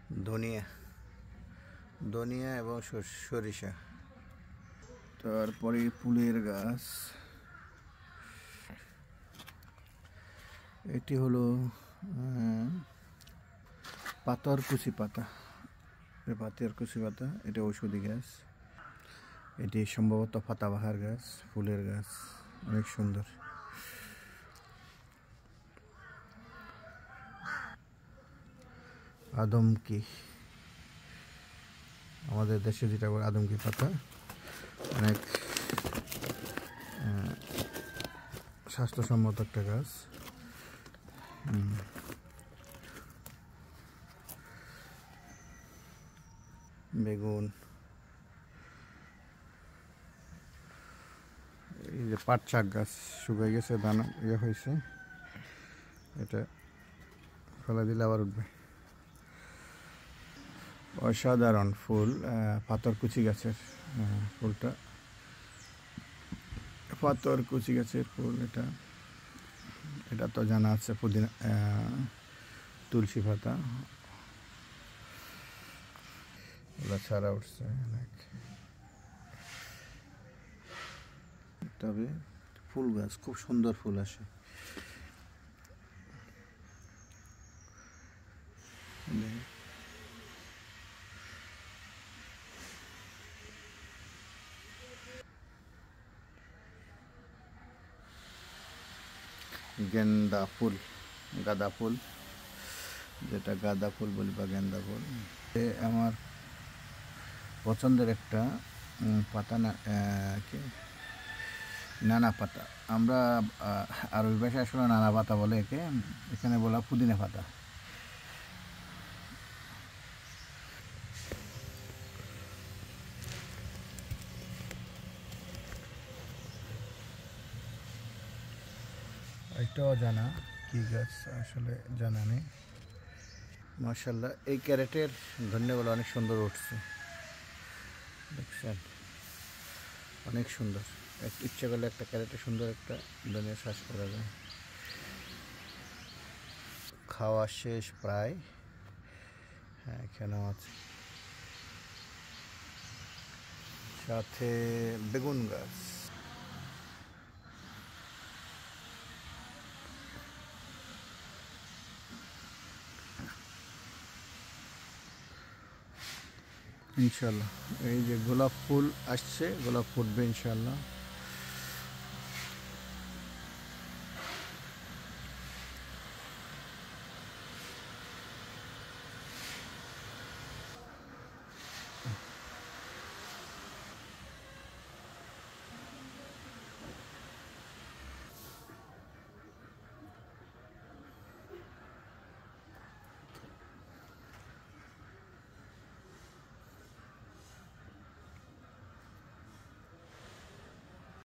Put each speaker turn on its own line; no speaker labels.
ধনিয়া ধনিয়া এবং সরিষা। তারপরে ফুলের গাছ, এটি হলো পাতারকুচি পাতা। পাতারকুচি পাতা, এটা ঔষধি গাছ। এটি সম্ভবত পাতাবাহার গাছ, ফুলের গাছ, অনেক সুন্দর। আদমকি, আমাদের দেশে যেটা বলে আদমকি পাতা, অনেক স্বাস্থ্যসম্মত একটা গাছ। বেগুন, এই যে পাট শাক গাছ শুকিয়ে গেছে, দানা হয়েছে, এটা ফেলে দিলে আবার উঠবে। অসাধারণ ফুল, পাথরকুচি গাছের ফুলটা, পাথরকুচি গাছের ফুল। এটা তো জানা আছে, পুদিনা, তুলসী পাতা, ওগুলো ছাড়া উঠছে অনেক। তবে ফুল গাছ, খুব সুন্দর ফুল আসে। গেন্দা ফুল, গাঁদা ফুল, যেটা গাঁদা ফুল বলি বা গেন্দা ফুল, আমার পছন্দের একটা পাতা। নানা পাতা, আমরা আরবি ভাষায় আসলে নানা পাতা বলে একে, এখানে বলা পুদিনা পাতা। এটাও জানা, কি গাছ আসলে জানা নেই। মাশাআল্লাহ, এই ক্যারেটের ধন্যগুলো অনেক সুন্দর উঠছে, দেখছেন, অনেক সুন্দর। ইচ্ছে করলে একটা ক্যারেটে সুন্দর একটা ধনিয়া চাষ করা যায়। খাওয়া শেষ প্রায়। হ্যাঁ, এখানেও আছে, সাথে বেগুন গাছ। ইনশাল্লাহ এই যে গোলাপ ফুল আসছে, গোলাপ ফুটবে ইনশাল্লাহ।